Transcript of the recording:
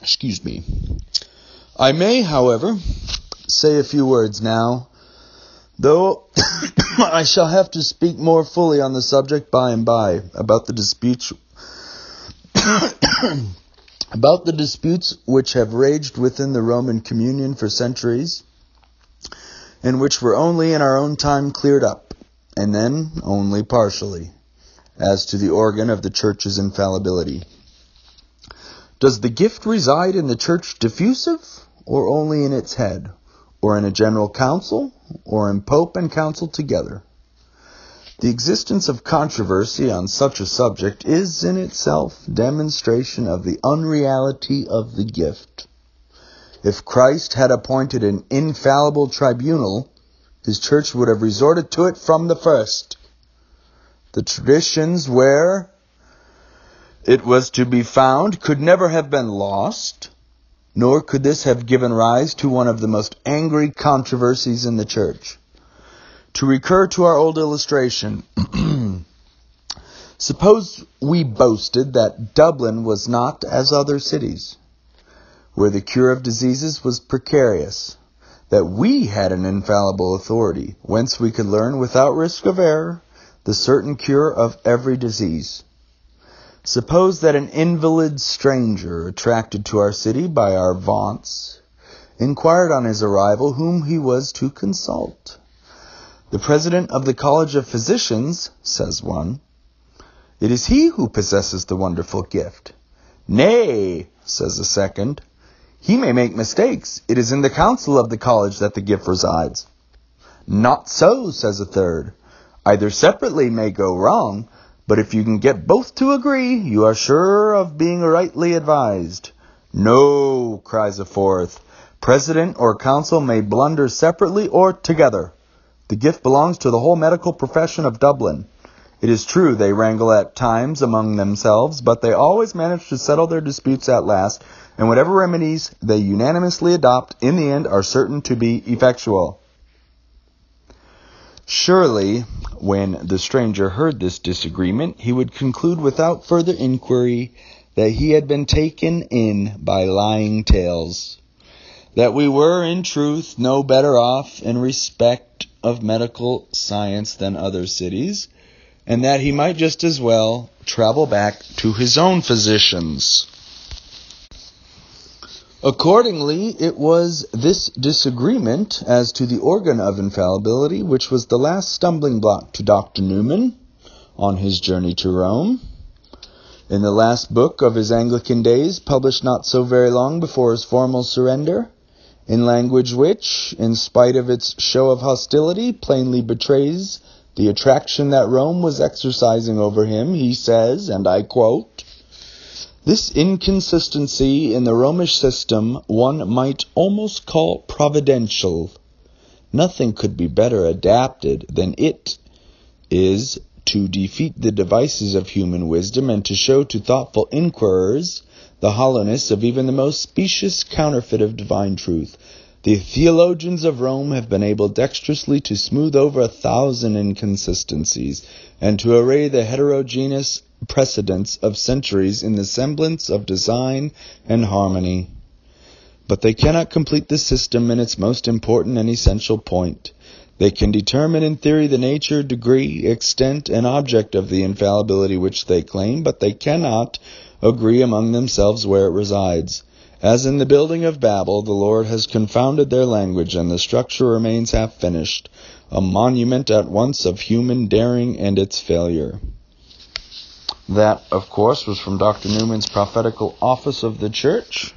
Excuse me. I may, however, say a few words now, though I shall have to speak more fully on the subject by and by, about the disputes which have raged within the Roman communion for centuries, and which were only in our own time cleared up, and then only partially, as to the organ of the Church's infallibility. Does the gift reside in the Church diffusive, or only in its head, or in a general council, or in Pope and Council together? The existence of controversy on such a subject is in itself demonstration of the unreality of the gift. If Christ had appointed an infallible tribunal, his Church would have resorted to it from the first. The traditions where it was to be found could never have been lost, nor could this have given rise to one of the most angry controversies in the Church. To recur to our old illustration, suppose we boasted that Dublin was not as other cities, where the cure of diseases was precarious, that we had an infallible authority, whence we could learn without risk of error the certain cure of every disease. Suppose that an invalid stranger, attracted to our city by our vaunts, inquired on his arrival whom he was to consult. The president of the College of Physicians, says one, it is he who possesses the wonderful gift. Nay, says a second, he may make mistakes. It is in the council of the college that the gift resides. Not so, says a third. Either separately may go wrong, but if you can get both to agree, you are sure of being rightly advised. No, cries a fourth. President or council may blunder separately or together. The gift belongs to the whole medical profession of Dublin. It is true they wrangle at times among themselves, but they always manage to settle their disputes at last, and whatever remedies they unanimously adopt in the end are certain to be effectual. Surely, when the stranger heard this disagreement, he would conclude without further inquiry that he had been taken in by lying tales, that we were, in truth, no better off in respect of medical science than other cities, and that he might just as well travel back to his own physicians. Accordingly, it was this disagreement as to the organ of infallibility which was the last stumbling block to Dr. Newman on his journey to Rome. In the last book of his Anglican days, published not so very long before his formal surrender, in language which, in spite of its show of hostility, plainly betrays the attraction that Rome was exercising over him, he says, and I quote, this inconsistency in the Romish system one might almost call providential. Nothing could be better adapted than it is to defeat the devices of human wisdom and to show to thoughtful inquirers the hollowness of even the most specious counterfeit of divine truth. The theologians of Rome have been able dexterously to smooth over 1,000 inconsistencies and to array the heterogeneous precedents of centuries in the semblance of design and harmony. But they cannot complete the system in its most important and essential point. They can determine in theory the nature, degree, extent, and object of the infallibility which they claim, but they cannot agree among themselves where it resides. As in the building of Babel, the Lord has confounded their language, and the structure remains half finished, a monument at once of human daring and its failure. That, of course, was from Dr. Newman's Prophetical Office of the Church.